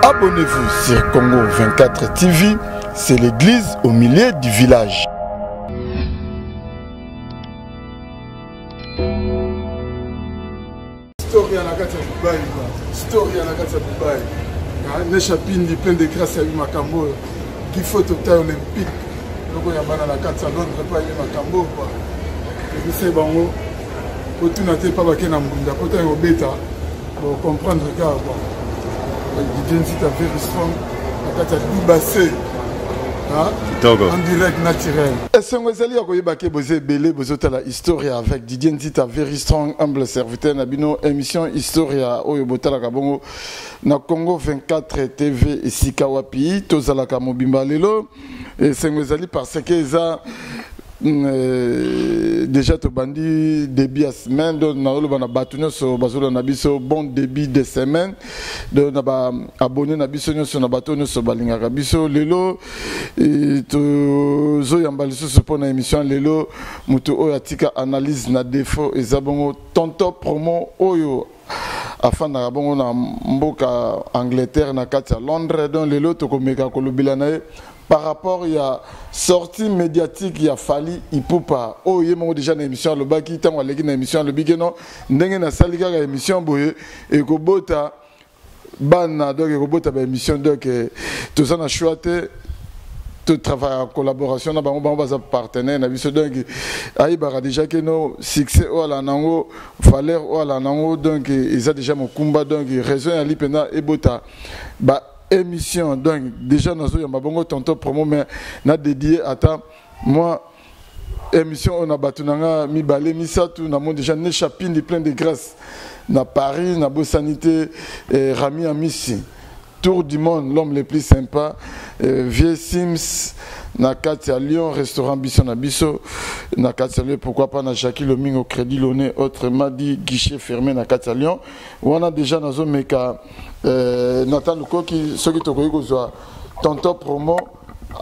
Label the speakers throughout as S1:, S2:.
S1: Abonnez-vous sur Congo 24 TV, c'est l'église au milieu du village.
S2: Story à la carte de Dubaï, story à la carte de Dubaï. Ne chapindi plein de grâce à Makambo, qui faut au temps olympique. Donc il y a la carte de Londres, pas Makambo. Et c'est bon, pour tout n'a pas baqué dans le monde, pour tout bêta, pour comprendre le gars. Didier Nzita very strong, la carte de Dubaï. En direct naturel. Est-ce que vous avez la Historia avec Didier Nzita, very strong, humble serviteur, Nabino, émission Historia, Oyobotala Kabongo, na Congo 24 TV et Sikawapi, Tozalaka Mobimba Lelo, et c'est parce que ça. Déjà to bandi début à semaine donc na olo bana batuno so bazolo na biso bon début de semaine donc na ba abonné na biso nyo so na batuno so balinga ka biso lelo to zo yamba liso so pona émission lelo muto oyo atika analyse na défaut ezabongo tonto promo oyo afin na bongo na mboka Angleterre na kati ya Londres donc lelo to komeka kolobila na par rapport à sortie médiatique, il a fallu Ipupa. Oh, il y a déjà une émission, le baki, tant qu'on a une émission, le bigeno, n'engé na saliga une émission boye et que bota bana donc que bota émission donc tout ça na choité tout travail en collaboration na bango baza partenaire na biso donc ayi bara déjà que nos succès ou ala nango valeur ou ala nango donc ils a déjà mon combat donc raison à lipena et bota ba émission donc déjà nous avons bongo tonto promo mais n'a dédié à moi émission on a battu nanga mi balé mi satu na mon déjà ne chapine plein de grâce na Paris na beau sanité Rami Amissi tour du monde l'homme le plus sympa vieux Sims na Katia Lyon restaurant Bisson na Bisso na Katia Lyon pourquoi pas na Jackie Loming au Crédit Lyonnais autrement dit guichet fermé na Katia Lyon on a déjà dans un meka Nathan Lukoki ceux qui te connaissent quoi tonton promo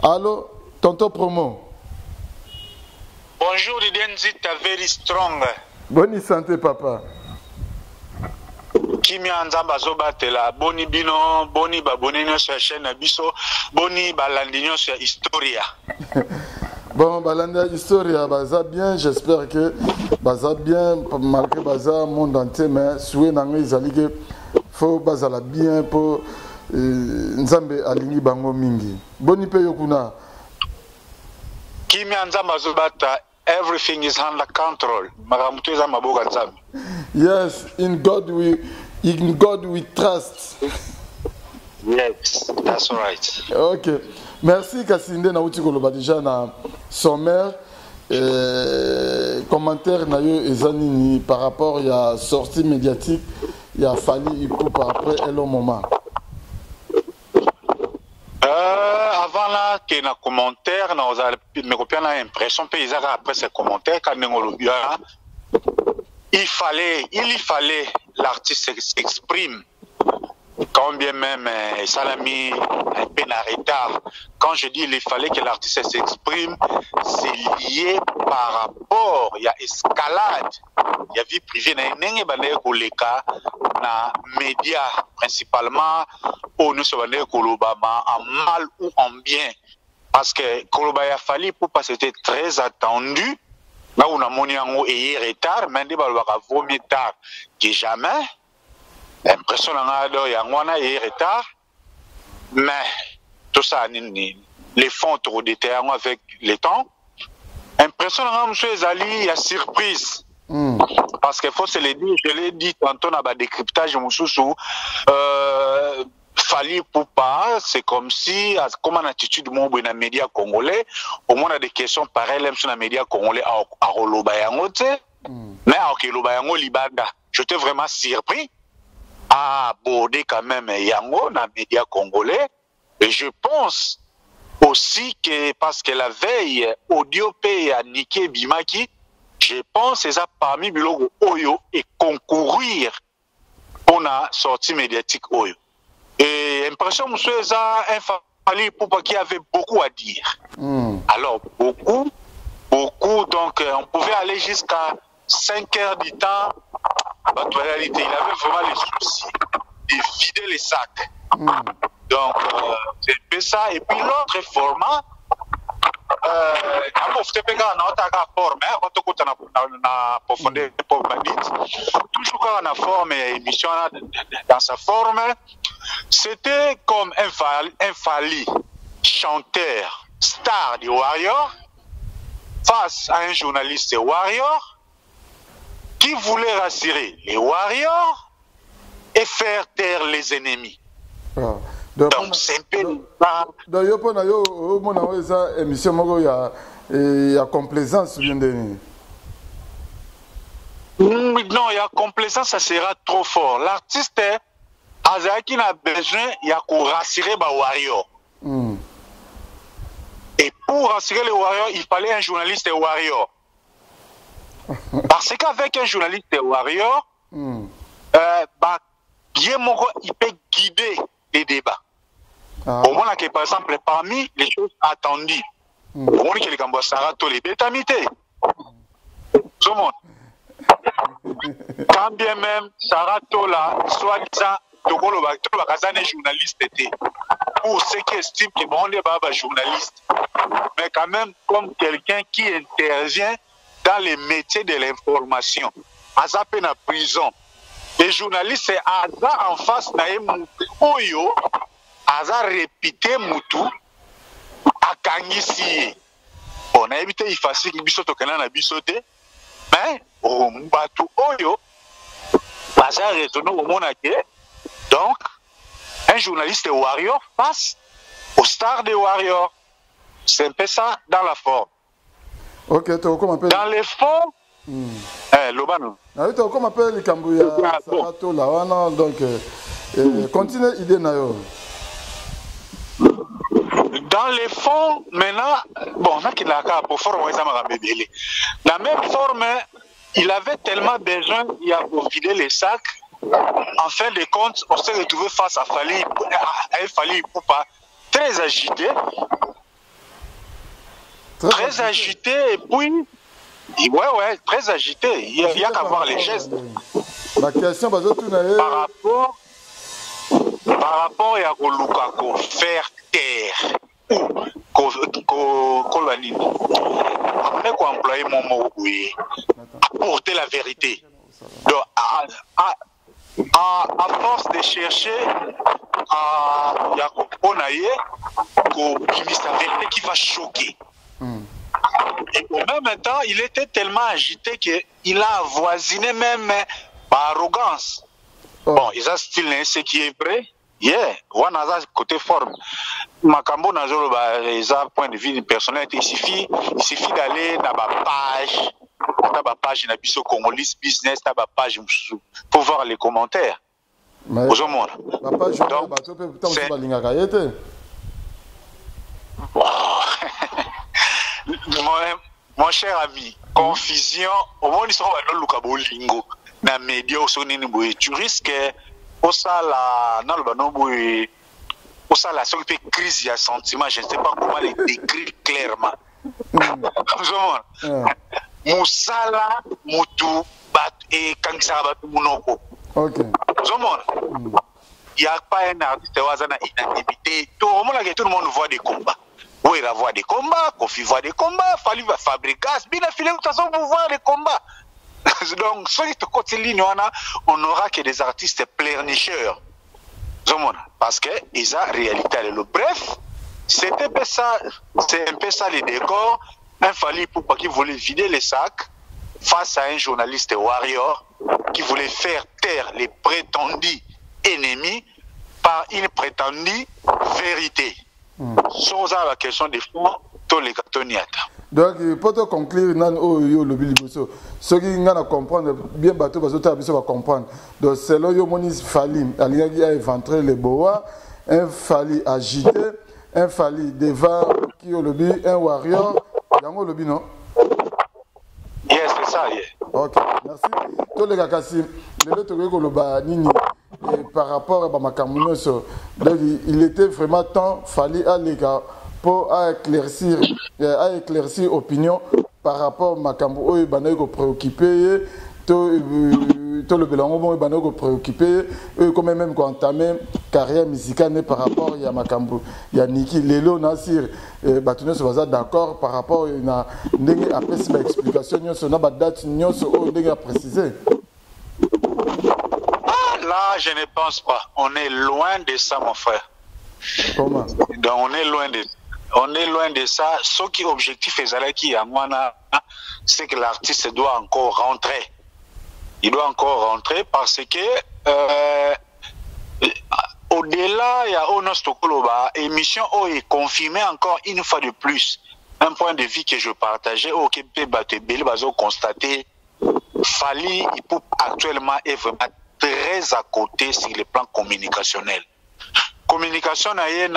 S2: allô tonton promo
S3: bonjour Didier Nzita very strong
S1: bonne santé papa
S3: Kimi Anzamba Zobatela boni bino boni babonino sur la chaîne Bisso boni balandino sur Historia.
S1: Bon balanda Historia baza bien j'espère que baza bien malgré baza monde entier mais souhait nango izalike faut bazala bien pour nzambe alingi bango mingi boni pe yokuna
S3: Kimi Anzamba Zobata everything is under control magamutu eza maboka nzambe.
S1: Yes, in God we trust.
S3: Yes, that's right.
S1: Ok. Merci Kassinde na uti koloba déjà na sommaire commentaire na yo ezanini par rapport à sortie médiatique il a fallu par après et le moment.
S3: Avant là que na commentaire na oza me copier na impression paysage après ces commentaires quand ngolobia il fallait l'artiste s'exprime. Quand bien même Salami un peu en retard. Quand je dis il fallait que l'artiste s'exprime, c'est lié par rapport, il y a escalade, il y a vie privée, il y a na médias principalement, où nous sommes en mal ou en bien. Parce que Koloba a fallu pour pas c'était très attendu. Là où on a mon retard, mais on va vomir tard que jamais. L'impression qu'il y a un retard, mais tout ça, les fonds trop déterrés avec le temps. L'impression qu'il y a surprise. Parce qu'il faut se le dire, je l'ai dit tantôt dans le décryptage, Fali Poupa, c'est comme si, comme en attitude dans les médias congolais, au moins on a des questions pareilles dans les médias congolais à Rolobayango, mais à Rolobayango Libanda. J'étais vraiment surpris à aborder quand même Yango dans les médias congolais. Et je pense aussi que, parce que la veille, Audio P a niqué Bimaki, je pense que ça parmi Bilogo Oyo et concourir pour la sortie médiatique Oyo. Et impression, monsieur, ça Fali Poupa qui avait beaucoup à dire. Alors, beaucoup, donc on pouvait aller jusqu'à 5 heures du temps. En réalité, il avait vraiment les soucis de vider les sacs. Donc, c'est un peu ça. Et puis l'autre format, toujours en forme émission dans sa forme, c'était comme un Fally chanteur star du Warrior face à un journaliste Warrior qui voulait rassurer les Warriors et faire taire les ennemis. Donc c'est un peu
S1: donc yo pona yo mona eza émission moko ya complaisance bien deni.
S3: Non, il y a complaisance, ça sera trop fort. L'artiste Azaki n'a besoin il y a pour rassurer les Warriors. Et pour rassurer les Warriors, il fallait un journaliste Warrior. Parce qu'avec un journaliste Warrior, il peut guider les débats. Au moins, par exemple, parmi les choses attendues, au moins, que les Gambois Sarato, les bétamités. Quand bien même, Sarato, là, soit-disant, un journaliste était. Pour ceux qui estiment qu'ils vont les journalistes. Mais quand même, comme quelqu'un qui intervient dans les métiers de l'information. Azapé na prison. Les journalistes, c'est Aza en face na Oyo. Aza répété Moutou. Akangisi. On a évité il facile que bisoto kana bisoté. Mais au Mbatu Oyo. Aza raisonné au Monake. Donc, un journaliste Warrior face aux stars des Warriors. C'est un peu ça dans la forme.
S1: Ok,
S3: dans les fonds, Lobano.
S1: Tu comment appelle les Cambouya Sarato là, donc continue l'idée nayo.
S3: Dans les fonds, maintenant, bon, on a qu'il a pour forme la même forme, il avait tellement besoin, il a pour vider les sacs. En fin de compte, on s'est retrouvé face à Fally Ipupa, très agité. Très agité, et puis, ouais, très agité. Il n'y a qu'à voir les gestes.
S1: La question, par
S3: rapport à Kolukako, faire taire, ou Kolani, on est employé mon mot, oui, apporter la vérité. Donc, à force de chercher à Yakoponaye, la vérité qui va choquer. Et au même temps, il était tellement agité qu'il a avoisiné même par arrogance. Bon, ils ont style ce qui est vrai. On a côté forme. Makambo Nazolo, ils ont point de vue personnel. Il suffit d'aller dans ma page. Dans ma page, il y a Congolese Business, dans ma page, pour voir les commentaires. Aux hommes. Mon cher ami, confusion, au moins ils sont dans le Kabolingo, dans les médias, tu risques au sala, dans le banon, au sala, ce qui fait crise, il y a sentiment, je ne sais pas comment les décrire clairement. Moussala, Moutou, Bat et Kangsara Batu Mounoko.
S1: Ok.
S3: Il n'y a pas un artiste qui a inactivité. Tout le monde voit des combats. Oui, il voit des combats, Kofi voit des combats, Fally va fabriquer, bien affilé, de toute façon, vous voyez des combats. Donc, sur cette côté ligne, on n'aura que des artistes pleurnicheurs. Parce qu'ils ont réalité. Bref, c'est un peu ça les décors. Un Fally Ipupa qui voulait vider les sacs face à un journaliste Warrior qui voulait faire taire les prétendus ennemis par une prétendue vérité. Sur la question des fonds, tous les gatoniata.
S1: Donc, pour te conclure, ceux qui vont comprendre, bien bateau, parce que tu vas comprendre. Donc, c'est là que Fally a éventré les bois, un Fally agité, un Fally devant qui au lobby, un warrior, yango lobby, non?
S3: Yes, c'est ça, yeah.
S1: Ok, merci. Tous les gars, par rapport à ma camunoso, donc il était vraiment temps, Fally à les gars, pour éclaircir opinion par rapport à ma camunoso, préoccupé, to
S2: tout le bilan bon banoko préoccupé eux quand même entamer carrière musicale par rapport à Makambo il y a Niki Lelo Nasir Batuno se baza d'accord par rapport à ndenge après cette explication nyonso na ba date nyonso o ndenge a préciser.
S3: Là, je ne pense pas. On est loin de ça, mon frère.
S2: Comment?
S3: Donc, on est loin de ça. Ce qui est objectif, c'est que l'artiste doit encore rentrer. Il doit encore rentrer parce que au-delà, il y a Onostokoloba, émission est confirmée encore une fois de plus. Un point de vue que je partageais, au Québec, constaté, Fally Ipupa actuellement est vraiment très à côté sur le plan communicationnel. Communication dans les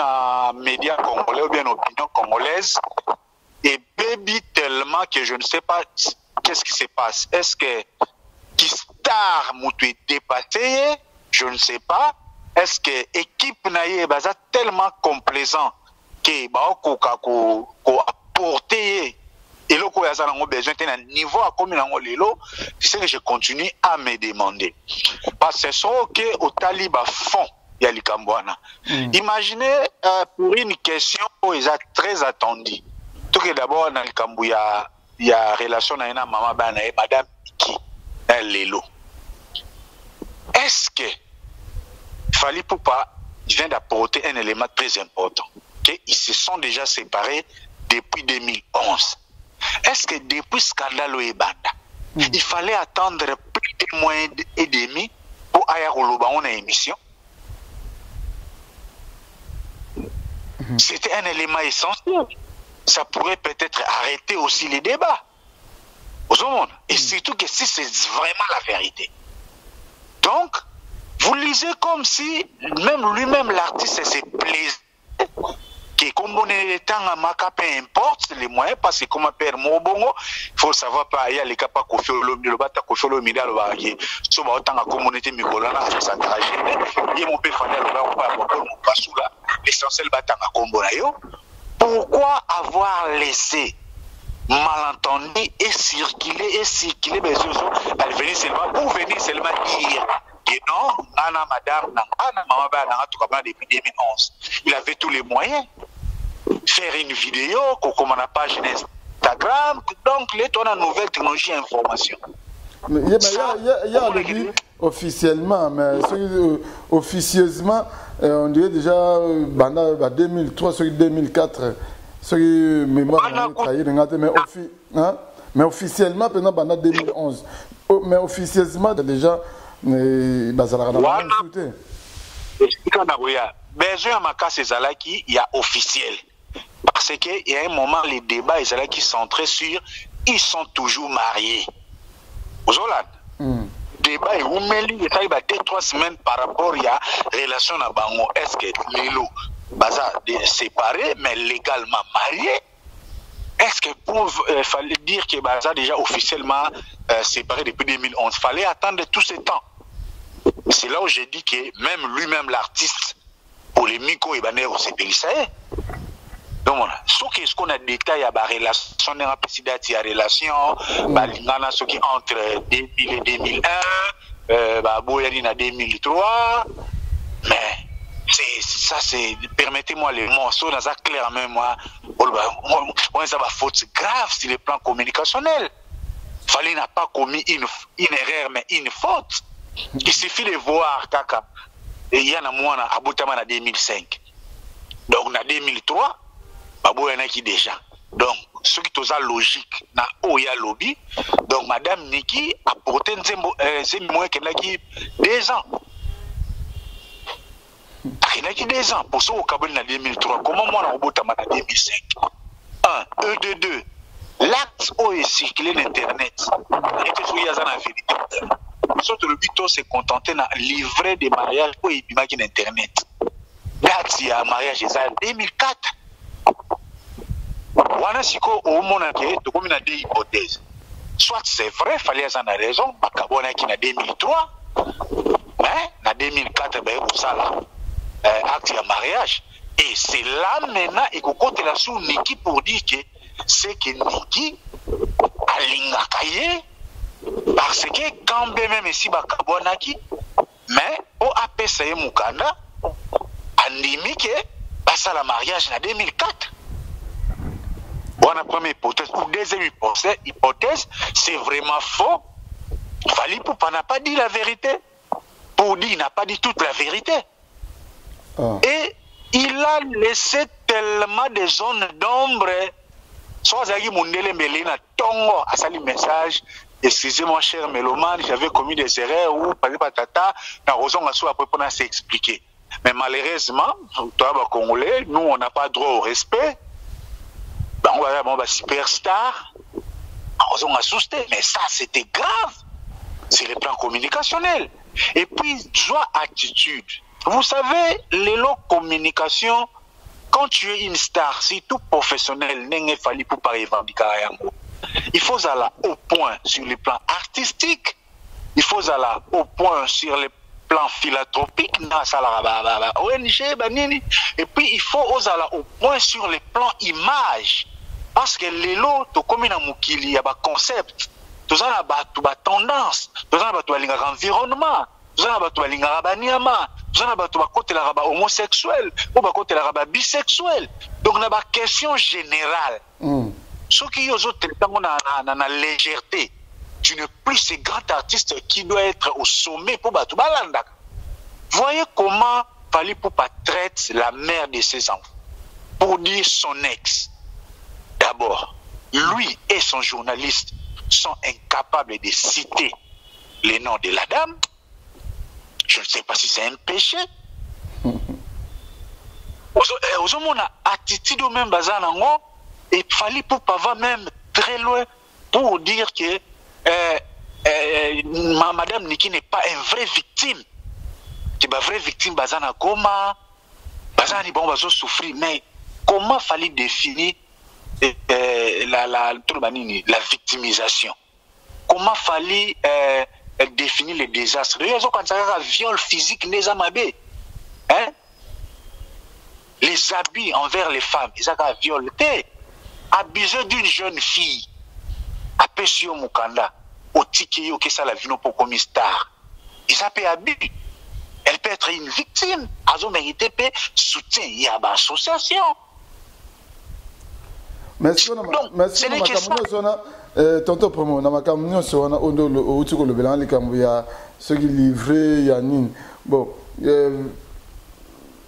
S3: médias congolais ou bien opinion congolaise est baby tellement que je ne sais pas qu'est-ce qui se passe. Est-ce que qui star moutou est dépassé? Je ne sais pas. Est-ce que équipe naïe baza tellement complaisant que ko apporter et là, quand on a besoin d'un niveau à comme c'est que je continue à me demander. Parce que c'est que au Taliban fond, il y a les Cambouana. Imaginez pour une question où ils sont très attendus. Tout que d'abord dans le Cambou, il y a relation avec maman et madame qui est Lelo. Est-ce que Fally Ipupa vient d'apporter un élément très important? Ils se sont déjà séparés depuis 2011. Est-ce que depuis scandale et banda, il fallait attendre plus de mois et demi pour aller à une émission? C'était un élément essentiel. Ça pourrait peut-être arrêter aussi les débats. Et surtout que si c'est vraiment la vérité. Donc, vous lisez comme si même lui-même l'artiste se plaisait. Que comme on est temps à Maka, peu importe les moyens, parce que comme père Mobongo, il faut savoir pas, il y a les capables de le bata, le mida, le barrier, sur autant la communauté micolana, ça s'engage, il y a mon père Fadel, le pas sous là, l'essentiel bata à Combonayo. Pourquoi avoir laissé malentendu et circuler, mais elle venir seulement, pour venir seulement dire que non, Nana, madame, Nana, maman, depuis 2011. Il avait tous les moyens. Faire une vidéo, comme on a page Instagram, donc les tonnes de nouvelles technologies et informations.
S2: Mais il y a le dit officiellement, mais officieusement, on dirait déjà pendant 2003, 2004, ce mémoire mais officiellement pendant 2011. Mais officieusement déjà, il
S3: y a officiel. Parce qu'il y a un moment, les débats, ils sont centrés sur ils sont toujours mariés. Aux Hollandes. Débat, il y a 2-3 semaines par rapport à la relation à Bango. Est-ce que Lelo baza séparé, mais légalement marié? Est-ce que pour fallait dire que baza déjà officiellement séparé depuis 2011? Il fallait attendre tout ce temps. C'est là où j'ai dit que même lui-même, l'artiste, pour les micro et banero, c'est Pélissaé. Donc voilà, ce qu'on a détaillé à la relation, il y a relation, ce qui entre 2000 et 2001, Boyadine à 2003, mais ça c'est, permettez-moi les morceaux, dans ça clairement, moi, ça va faute grave sur le plan communicationnel. Fally n'a pas commis une erreur, mais une faute. Il suffit de voir, Kaka, et il y en a moins à Boutama en 2005. Donc en 2003, Babo y en a qui déjà. Donc, ce qui est logique, na Oya Lobby, donc Madame Niki a porté un moyen qu'elle a qui 2 ans. Elle a qui 2 ans. Pour ça, au Kabul en 2003, comment moi on a Boutama en 2005? 1, 2, l'acte où est circulé l'Internet. Et que ce soit la vérité. Surtout le but, c'est contenter de livrer des mariages pour y imaginer Internet. L'acte, il y a un mariage, c'est en 2004. Wana siko au monde qui to comme il a des hypothèses. Soit c'est vrai, fallait en a raison, Bakabona qui na 2003, mais na 2004 ben ça là acte de mariage et c'est là maintenant et qu'on compte là sous Niki pour dire que c'est que Niki a l'ingakaye Parce que quand même ici bakabonaki, mais au APC Mukanda, andimi que passe la mariage en 2004. Bon, la première hypothèse, ou deuxième hypothèse, c'est vraiment faux. Fali Poupa n'a pas dit la vérité. Pour dire, il n'a pas dit toute la vérité. Oh. Et il a laissé tellement de zones d'ombre. Soit Zagi Mundele Melina Tongo a sali message. Excusez-moi, cher mélomane, j'avais commis des erreurs ou pas de patata. Dans Roson Assou après pour s'expliquer. Mais malheureusement, toi, Congolais, nous, on n'a pas droit au respect. Ben, on va avoir un superstar. Roson Assou, mais ça, c'était grave. C'est le plan communicationnel. Et puis, joie attitude. Vous savez, les lots communication, quand tu es une star, si tout professionnel, n'est pas pour pas revendiquer. Il faut aller au point sur le plan artistique, il faut aller au point sur le plan philanthropique, ONG, et puis il faut aller au point sur le plan image. Parce que les lots, comme il y a un concept. Tous en a tendance, tous en a environnement, tous en a baniama, tous en a homosexuel, ou a bisexuel. Donc on a une question générale. Ce qui est autres dans la légèreté, tu n'es plus ce grand artiste qui doit être au sommet pour battre balanda. Voyez comment Fally Poupa traite la mère de ses enfants pour dire son ex. D'abord, lui et son journaliste sont incapables de citer les noms de la dame. Je ne sais pas si c'est un péché. On a attitude au même bazar et Fally Poupa va même très loin pour dire que madame Niki n'est pas une vraie victime. C'est une vraie victime bazar na Goma, bazar ni bon bazo souffrir. Mais comment Fally définir la victimisation? Comment Fally définir les désastres? Il y a un viol physique, hein? Les habits envers les femmes, ils ont violé. Abuser d'une jeune fille, à Pessio Mukanda, au Tikio, qui est la vie pour comme star. Ils ont fait abus. Elle peut être une victime. Elle a mérité soutien. Il y a une association.
S2: Merci tonton promo na makambo nyonso wana ondo outi kolobela likambo ya soki livré ya nini bon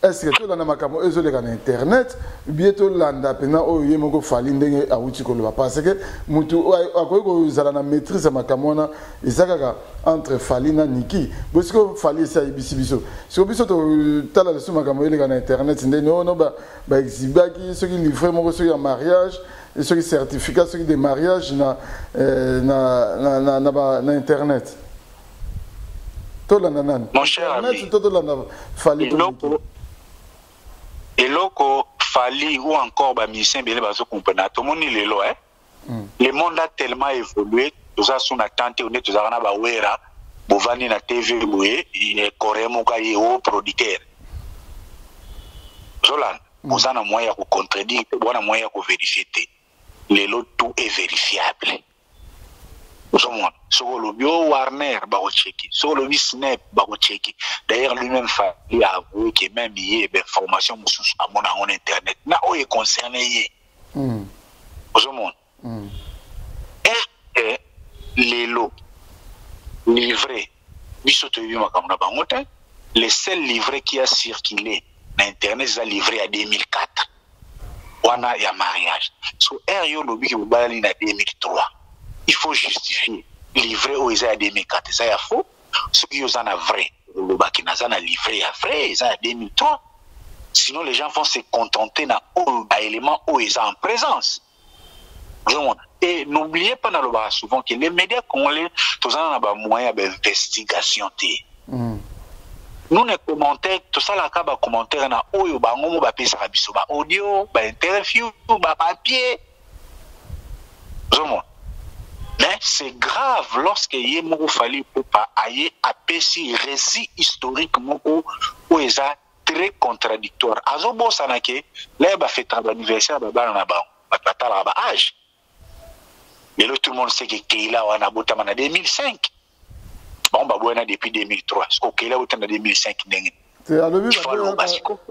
S2: est-ce que tolanda makambo ezoleka na internet bien tolanda pena oyo ye moko Fally ndenge awuti koloba parce que mutu akoki kozala na maîtrise ya makambo wana eza kaka entre Fally na Niki bosiko Fally esi ayebisi biso siko biso totala lesu makambo eleka na internet ndeni ono baexhibaki soki livré moko soki ya mariage et ceux qui certificats, ceux qui des mariages na internet.
S3: Mon cher ami, Eloko Fally ou encore musicien belé bazo comprendre tout le monde les lois. Le monde a tellement évolué, nous avons son attente on est tous na ba wera, bovani na TV boye, il Corée mo ka yo producteur. Zolan, vous en a moyen de contredire, vous en a moyen de vérifier. Les lots, tout est vérifiable. Sur le bio Warner, sur le Snap, d'ailleurs, lui-même Fally a avoué que même il y a des informations à mon internet. Là où il est concerné. Est-ce que les lots livrés, les seuls livrés qui a circulé sur internet, ils ont livré à 2004. Il y a mariage. Sur RIO Lobby qui vous en 2003. Il faut justifier. Livrer aux à 2004. Ça y a faux. Ceux qui ont un vrai. Le Lobby qui a livré à vrai, ils ont 2003. Sinon, les gens vont se contenter d'un élément où ils sont en présence. Et n'oubliez pas dans le bar souvent que les médias congolais, tous en ont moyen d'investigation. Nous ne commentaires, tout ça là, bah commentaire na oyo ba ngomo ba pesa biso ba audio, ba interview, ba papier. Mais c'est grave lorsque yé moko Fally Poupa aye apesi récit historique moko où ils a très contradictoire. Azo bossa na ke là ba fête d'anniversaire ba bana na ba patala ba âge. Mais là, tout le monde sait que Keila a abotama en 2005. Bon, bah, bon, depuis 2003. Parce que Keila a abotama en 2005.
S1: Il faut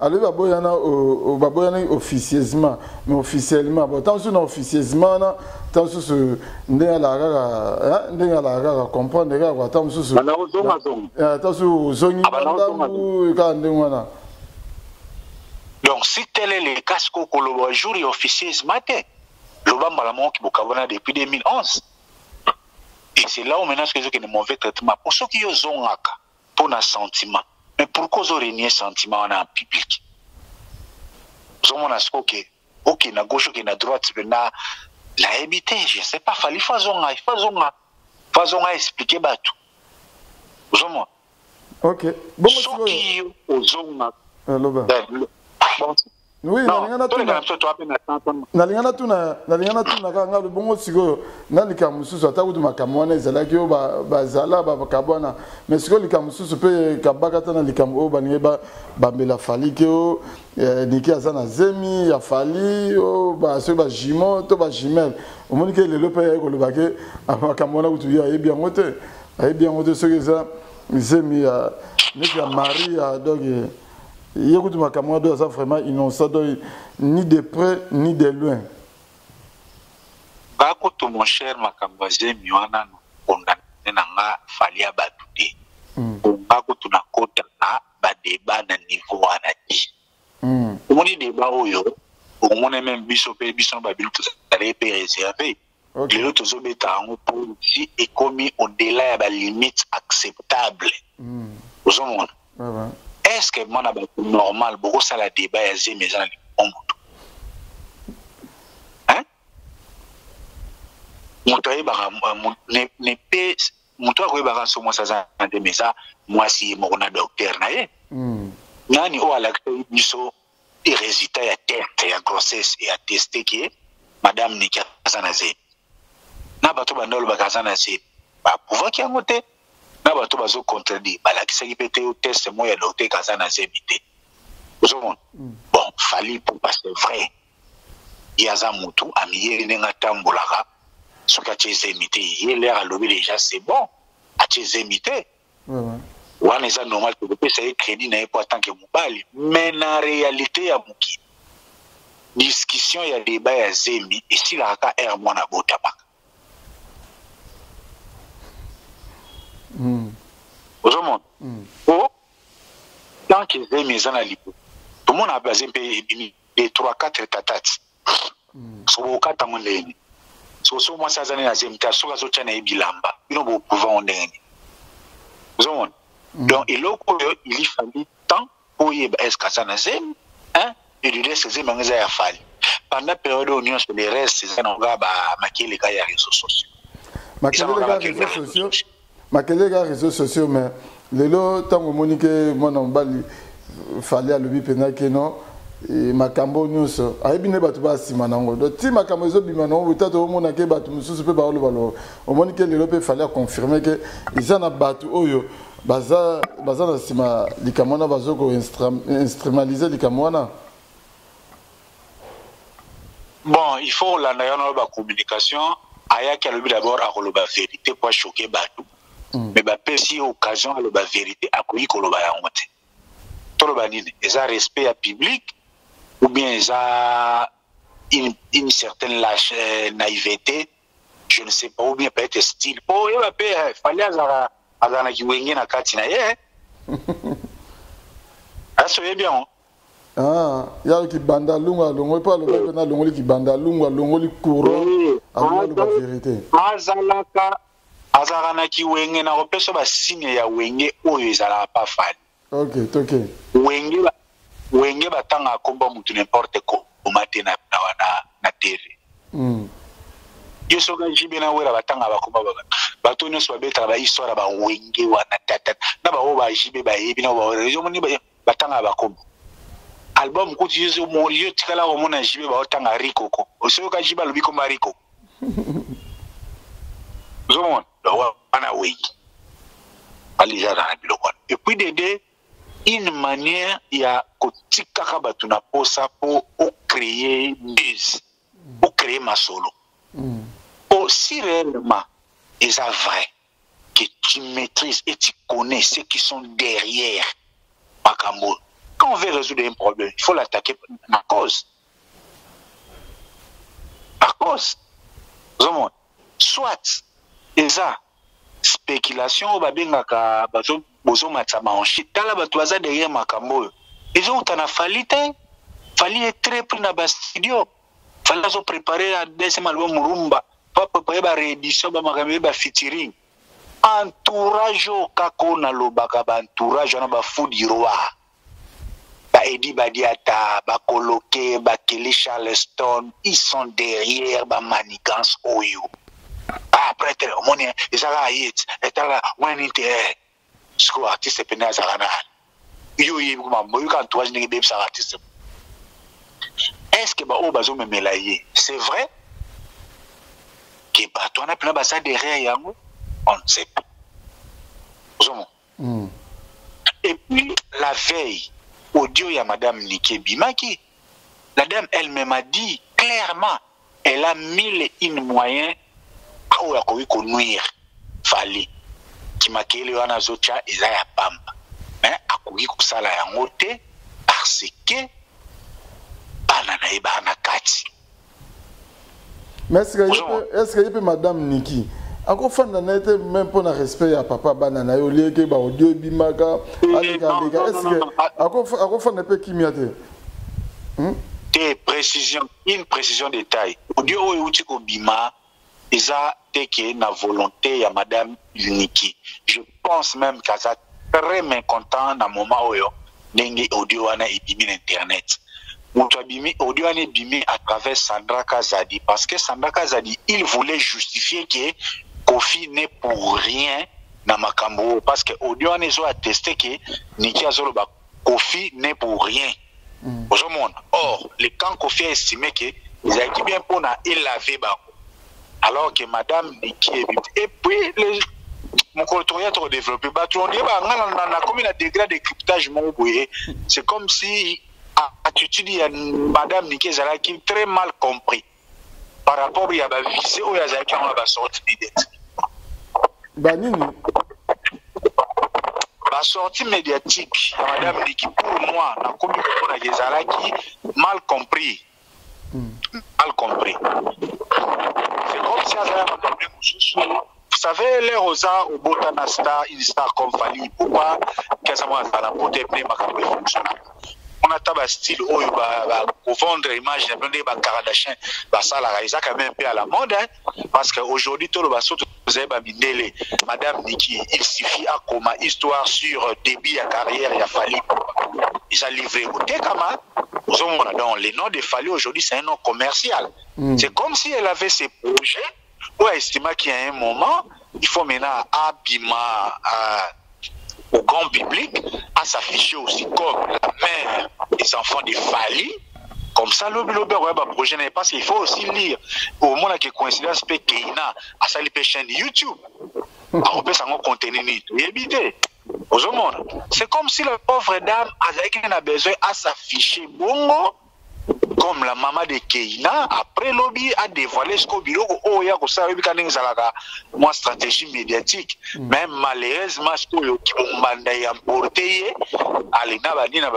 S1: aller au Baboyana officieusement, mais officiellement. Bon, tant que officieusement, tant que n'est la comprendre, tant que
S3: donc, si tel est le cas, que le jour est officieusement, le Bambalamon qui est depuis 2011. Et c'est là où maintenant que j'ai un mauvais traitement. Pour ceux qui ont un pour un sentiment. Mais pourquoi vous aurez un sentiment en public? Vous avez un que, ok, na gauche, ok, na droite, na habité, je ne sais pas, il faut expliquer tout. Vous avez
S1: ok. Bon,
S3: ceux qui ont
S1: oui, nalingana tuna kanga le bongo siko nalika mususu atakuti makamwana ezalaki o bazala bakabwana mais siko lika mususu pe kabaka tana lika o baninge bambela fali ke o niki azana zemi ya fali o ba so ba jimo to ba jimel o moni ke lelo pe ko le bake makamwana kutu ya ebi yangote so ke za zemi ya niki ya Maria donc il y a beaucoup de camarades qui sont vraiment innocents, ni de près ni de loin.
S3: Quand mon cher Makambazé Miwana condamné nanga falia batude. Quand tu na kota na ba débat na niveau anati. On dit débat oyo, on est même biso ba bilu tout ça réservé. Les autres obéta en politique est commis au-delà de limite acceptable. Vous avez est-ce que moi, normal, beaucoup ça la débat et j'ai mes amis en moto. Hein? Montoyer bara ne pe montoyer bara so moi ça de mesa moi si mon docteur na ye. Nani o ala biso et résultat ya tête ya grossesse et attesté que madame Nika Zanaze. Na bato bandolo bakazana se ba pouvoir ki ngote. Na bato bazo contredire balakisa ki pete au test moi ya docteur kazana zebité. Bon, fallait pour passer vrai. Yaza mutu amiye nenga tambolaka soka chezemité yele alobi déjà c'est bon a chezemité. Wana eza normal que peut essayer crédit na pour tant que mobali mais na réalité ya muki discussion ya débat ya zemi et si la ka er mwana botabaka. Ozomon. Oh, tant que j'ai mis en alipo. Tout le monde a basé des 3-4 tatats. So au cas où on est. So moi ça zané na zemta so gazo tchana ebilamba. Ils n'ont pas pouvoir on est. Ozomon. Donc il fallait temps pour y est-ce que ça na zem, hein? Et du reste c'est mangaza ya fali. Pendant la période où on se les restes c'est on va maquiller les gars ya réseaux sociaux.
S1: Maquiller les réseaux sociaux mais lelo tango monique mona mbali fallait à lebi pena que non et makambo nyonso ayebine bato ba sima nango do ti makambo zo bima nango butato mona ke bato mususu pe ba lo balo o monique lelo pe fallait confirmer que ils en a bato oyo baza na sima likamona bazoko instrumentaliser likamona.
S3: Bon, il faut la na communication aya ki alobi d'abord a koloba vérité pour choquer bato. Mais bah si occasion à la vérité à quoi il koloba ya ngote. Tout le banine, ils ont respect à public ou bien ils ont une certaine naïveté, je ne sais pas, ou bien peut-être style. Oh, il va payer, fallait azana ki wenge na kati na ye. Ah, c'est bien.
S1: Ah, il y a qui banda lunga longo pas le na longo qui banda lunga longo li courant à la vérité.
S3: Azarana ki wenge na repeso ba signe ya wenge oyo ezala pa fali.
S1: Ok.
S3: Wenge batanga komba mutu n'importe ko omate na TV. Yo soka jibe na wera batanga bakomba bato nyonso babeta ba histoire ba wenge wana tata na ba o ba jibe ba yebi na ba yo moni batanga bakomba. Album kuti yo mori tikala o mona jibe ba otanga rikoko. Osoka jibe lobi komba rikoko. Zomon ana wei aliza na biloko et puis de une manière ya kotika ka batu na posa pour créer buzz pour créer masolo pour si réellement il est vrai que tu maîtrises et tu connais ceux qui sont derrière Makambo, quand on veut résoudre un problème, il faut l'attaquer à cause. À cause. Soit, eza spéculation, babengaka bozo matsama en shit. Tala batuaza derrière Makambo. Ils ont un falité. Fali est très pris dans le studio. Fali a préparé un deuxième album Rumba. Pas préparer la réédition, ba featuring. Entourage au kako na lobaka ba entourage na ba Foudiroa. Ba Eddie Badiata, ba Koloke, ba Kelly Charleston, ils sont derrière ba manigance oyo. Après au monde ils ont hit, et là when it ce que artiste pena zarana. Yo yeba mo kan entourage ni be sa artiste. Est-ce que ba o bazo me melaye? C'est vrai que ba toi na plein ba ça derrière yango. On ne sait pas. Et puis, la veille, audio, il y a Madame Nike Bimaki. La dame elle-même a dit clairement, elle a mis une moyen à nuire. Fallait. Qui m'a dit, il y a zocha, il y a pamba. Mais à quoi ça la yangote, parce que, banana et banana kati.
S2: Mais est-ce qu'il y a Madame Niki? Ako fanda na été même pour le respect à papa banana yo lié que ba audio bimaka alika est-ce que ako fanda pe kimiate
S3: une précision de taille audio o uti ko bima eza teke na volonté ya madame Niki. Je pense même qu'elle est très mécontent dans moment oyo ndenge audio wana ebimi na internet. Mutu abimi audio wana ebimi à travers Sandra Kazadi parce que Sandra Kazadi il voulait justifier que Kofi n'est pour rien dans Makambo parce que audio a attesté que Niki Azoloba Kofi n'est pour rien. Or, le camp Kofi a estimé que ils avaient bien pour élaver Bako. Alors que Madame Niki et puis mon collectoriat trop développé. Comme il a degré de cryptage, c'est comme si l'attitude de Madame Niki est très mal compris par rapport à la visée où il y a sorti médiatique.
S2: Banini.
S3: La sortie médiatique, Madame Niki, pour moi, mal compris. Mal compris. C'est comme si elle avait compris. Vous savez, les Rosa au Botanasta, une star comme Fali, pourquoi qu'est-ce que ça va porter Makambo fonctionnaire? On a un style où il va vendre l'image de Kardashian, ça la quand même un peu à la mode, parce qu'aujourd'hui, tout le monde Madame Niki, il suffit à comment histoire sur débit à carrière, il a fallu. Ils ont livré au Tekama. Donc, le nom de Fali aujourd'hui, c'est un nom commercial. C'est comme si elle avait ses projets, où elle estimait qu'il y a un moment, il faut maintenant abîmer au grand public à s'afficher aussi comme la mère des enfants de Fali. Comme ça, le projet n'est pas. Il faut aussi lire. Au moins, que coïncidence peut Keina à sa chaîne YouTube. On peut s'en contenir. C'est comme si la pauvre dame a besoin à s'afficher bongo. Comme la maman de Keina, après lobby a dévoilé ce qu'il y a une stratégie médiatique. Même malheureusement, ce qu'il y a emporté, à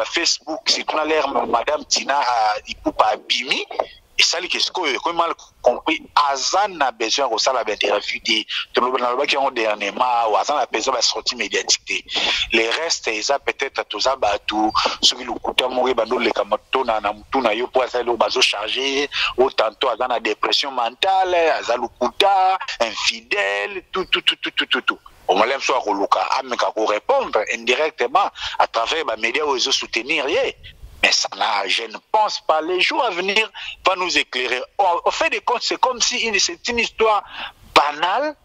S3: Facebook, c'est qu'on a l'air Madame Tina Ipoupa Bimi. Et ça, qu'est-ce qu'on a mal compris. Azan a besoin de ça, la interview de l'Obanalba qui ont dernièrement, ou Azan a besoin de sortie médiatique. Les restes, ils ont peut-être tous abattus, ceux qui l'ont coûté à mourir, les camotos, na yo pour aller au bateau chargé, ou tantôt Azan a dépression mentale, Azan l'oukuta, infidèle, tout. On va même soit pour répondre indirectement à travers les médias où ils ont soutenir. Mais ça là, je ne pense pas. Les jours à venir vont nous éclairer. Au fait des comptes, c'est comme si c'est une histoire banale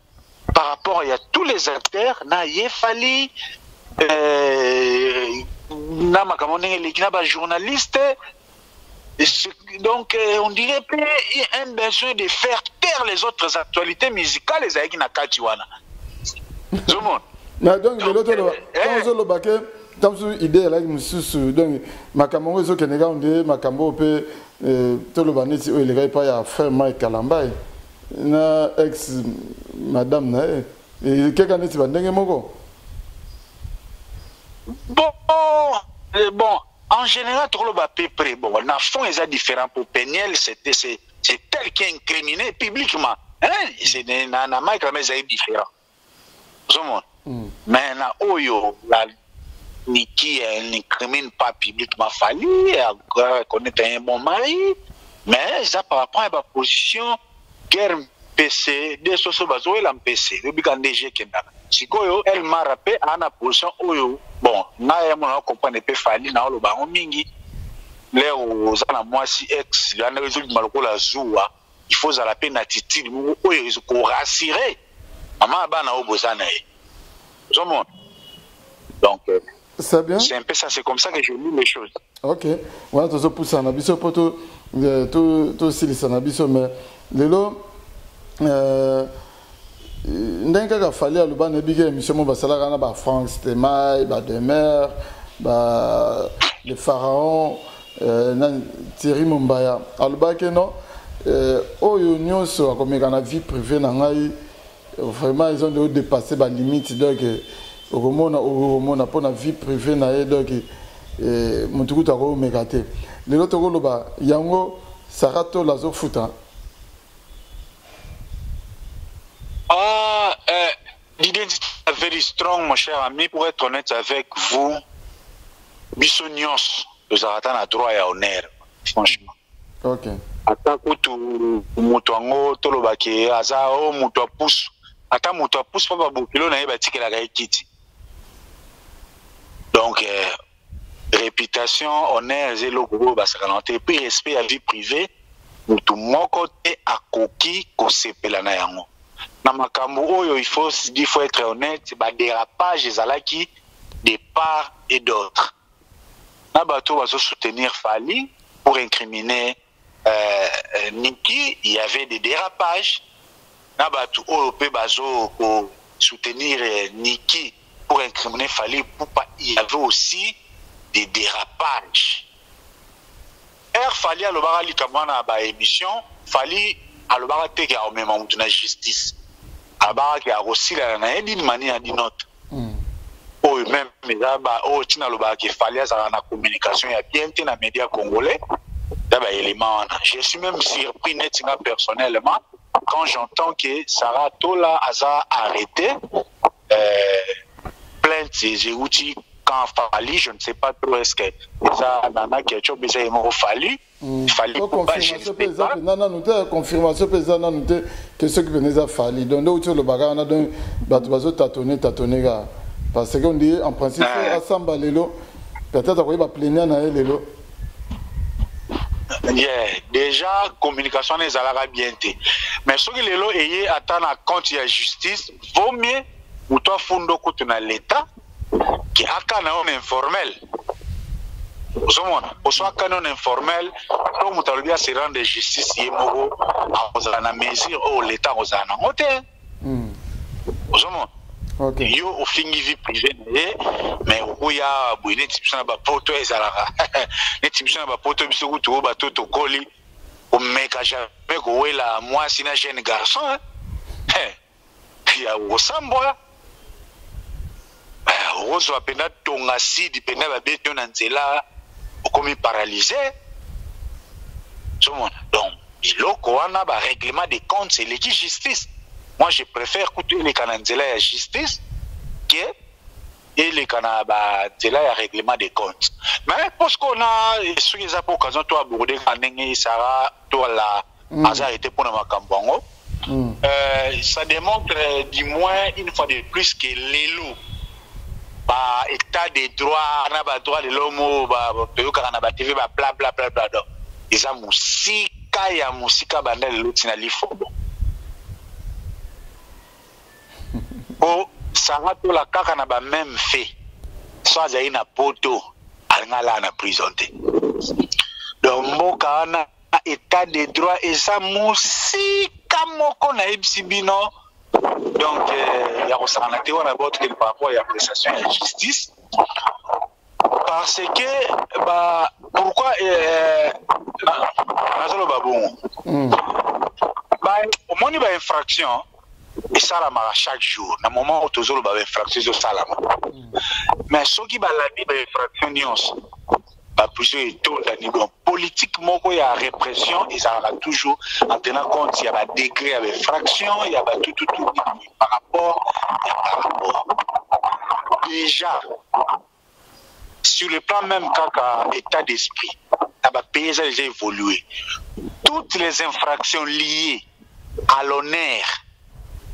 S3: par rapport à tous les acteurs. Na Yefali, na Makamone, les journalistes. Donc, on dirait qu'il y a un besoin de faire taire les autres actualités musicales. Les Aïki Nakatiwana. Tout le monde.
S2: Donc, l'autre, tamsu idée là mususu donc makambo ezo kenega onde makambo pe to lo baneti o elega pa ya frère Mike Kalamba na ex madame na et quelqu'un n'est pas ndenge moko.
S3: Bon, en général, tout le monde près. Bon, na fond, ils sont différents. Pour Peniel, c'est tel qui est incriminé publiquement. Hein? C'est na Mike, mais c'est différent. Mais na Oyo, la Niki n'incrimine pas publiquement fallu, connaître un bon mari, mais ça par rapport à la position, guerre PC, des choses bazo et l'MPC, le bigan DG Kenda. Si elle m'a rappelé à la position Oyo, bon, na y'a comprendre pas fallu, na le bango mingi, l'air aux moi si ex, l'année résout malko la zoua, il faut à la peine attitude, Oyo, ils ont rassuré, maman bana obozana. Donc,
S2: c'est bien.
S3: C'est un peu ça, c'est comme ça que je lis les choses.
S2: Ok. Voilà, tu as poussé en abisso pour tout aussi en abisso, mais lelo, n'importe quel fallait à l'uban ébiquer émission mon basala gana ba Franck Stemay, ba Demer, ba les pharaons, Thierry Mumbaya. À l'uban que non, oh union sur comme il vie privée n'angai, vraiment ils ont de dépasser ba limite donc. Au pour la vie privée na donc mutuku tako megate le loto loba yango sarato lazo futa
S3: l'identité est very strong mon cher ami pour être honnête avec vous bisognos nous avons un droit à honneur franchement
S2: ok
S3: ata kutu mutuango toloba ke aza o mutu apus ata mutu apus papa bokilo na yeba tikela ga ekiti. Donc, réputation, honneur, et le gros, puis respect à vie privée, tout le monde côté à coquille, qu'on s'épelle na yango. Na makambo, il faut être honnête, dérapage, qui de part et d'autre. Na bateau va se soutenir Fali pour incriminer Niki, il y avait des dérapages. Na bateau, peut soutenir Niki. Pour incriminer Fali, il y avait aussi des dérapages. Fali à l'obara likamana ba émission, Fali à l'obara teke a même en la justice. Abara qui a aussi la d'une manière d'une autre. Oh même mais là ba oh tina l'obara qui Fali à la communication il y a bien été dans médias congolais. D'abord élément. Je suis même surpris nettement personnellement quand j'entends que Sarah Tola a arrêté. Plainte, j'ai outil quand Fali, je ne sais pas trop est-ce que ça nana quelque chose mais il fallu
S2: confirmation pesant non que ceux qui venaient à Fali donc où tu le bagarre on a donc bateau tâtonner parce qu'on dit en principe assemble lelo peut-être qu'on va plaigner na lelo.
S3: Déjà communication les alara bien té mais ce que lelo ayé attendre à compte la justice vaut mieux ou toi fundo kutuna l'état qui a canon informel au soit canon informel donc mutalobia se rendre justice yemoko a na mesure au l'état aux ana ngote
S2: ok
S3: yo au fingi vie privée mais au ya boine tipso na ba poto ezalaka ne tipso na ba poto biso kutu ba toto koli au meka jamais ko wela moi sina jeune garçon puis au sambola Rozo apena tonga sidi pena ba beto na nzela okomi paralysé. Donc iloko wana ba règlement des comptes c'est l'équipe justice. Moi je préfère couper les cananzela ya justice que et les canaba nzela ya règlement des comptes. Mais parce qu'on a ce qui est pour occasion toi aborder kanenge Sarah toi la hasard était pour na makambango. Ça démontre du moins une fois de plus que l'élo ba état des droits na ba droit de l'homme ba toyoka na ba TV ba bla bla bla bla donc eza musika ya musika banda loti na lifobo o sanga to la kaka na ba même fait soit za ina poto alingala na prison te donc mboka na état des droits eza musika moko na ibsibino. Donc, il y a aussi un par rapport à la prestation de la justice. Parce que, pourquoi au moins ba infraction et ça la mara chaque jour na moment où toujours ba infraction ça la mais ceux qui ba la ba infraction nyos ba plusieurs étoiles à niveau politique moko ya répression et ça va toujours en tenant compte il y a ba degré avec fraction il y a ba tout par rapport déjà sur le plan même quand état d'esprit le pays a déjà évolué. Toutes les infractions liées à l'honneur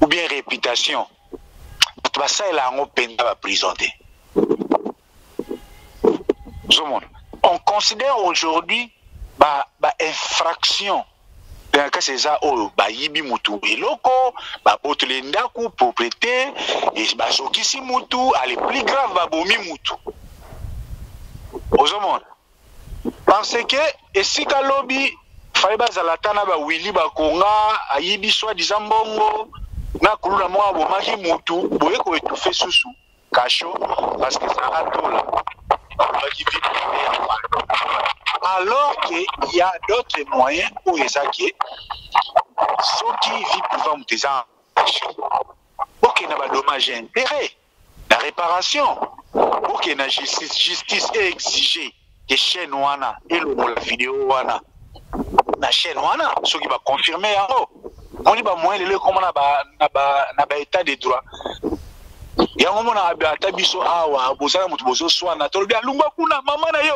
S3: ou bien réputation, ça est là en peine de la prison. On considère aujourd'hui infraction. C'est ça, yibi mutu eloko, botele ndaku propriété, et sokisi mutu, elle est plus grave, bomi mutu. Parce que, et si Kalobi, Faiba Zalatana, Willy Bakonga, Ayibi soit disant bongo, na kuluna moi, Bomaki Moutou, Boyeko et tout fait sous Cacho, parce que ça a tout là. Alors qu'il y a d'autres moyens pour les acquis, ceux qui vivent pouvant me dire, pour qu'il n'y ait pas de dommage et intérêt, la réparation, pour qu'il y ait une justice exigée. Que chaîne wana et la vidéo wana na chaîne wana ceux qui va confirmer on y va moins le comment na ba état de droit ya ngomo na ata biso awa bosala mutu bozo swana to bien lungwa kuna mama na yo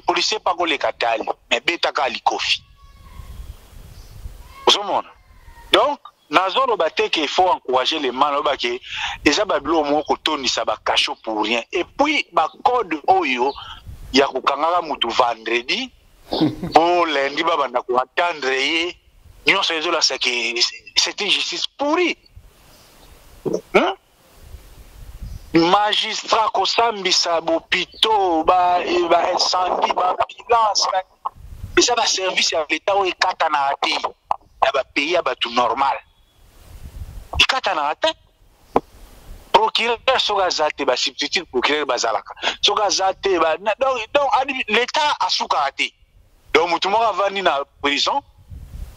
S3: policier pas ko le katali mais beta ka likofi osomona donc nazolo bate qu'il faut encourager les gens ba ke eza babilo moko tonisa ba cacho pour rien et puis ba code oyo ya kukangaka mutu vendredi pour lundi babanda ko attendre ye nyonso ezola c'est une justice pourrie magistrat ko sambisa bopito ba incendie ba ambulance et ça va service ya l'état o ekata na ate ya ba pays ya tout normal ekata na ate procureur soga zate ba substitut procureur bazalaka soga zate ba donc l'état a soukate donc mutu moko avandi na prison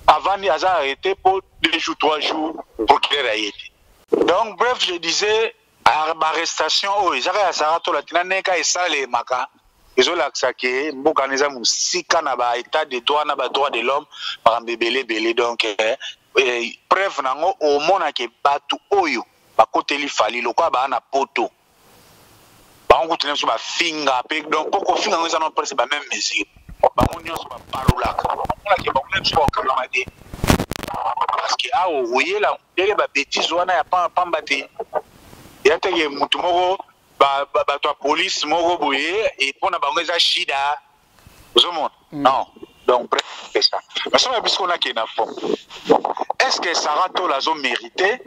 S3: avandi aza arrêté pour 2 jours 3 jours procureur a été donc bref je disais arrestation oh ezaka ya sarato la tina neka esale maka ezolakisa ke mboka neza musika na ba état de droit na ba droit de l'homme par mbebele belé donc preuve nango au mona ke batu oyo bakoteli fali lokwa ba na poto bango tena so ba finga pe donc poko finga ngeza no presse ba même mesure bango nyonso ba parolaka ona ke bango nyonso ba kalamade parce que a oye la dele ba bêtise wana ya pamba te ya te ke mutu moko ba to police moko boye et pona bango eza shida ozomona non donc bref c'est ça mais ça parce qu'on a qui na fond est-ce que Sarah Tola zo mérité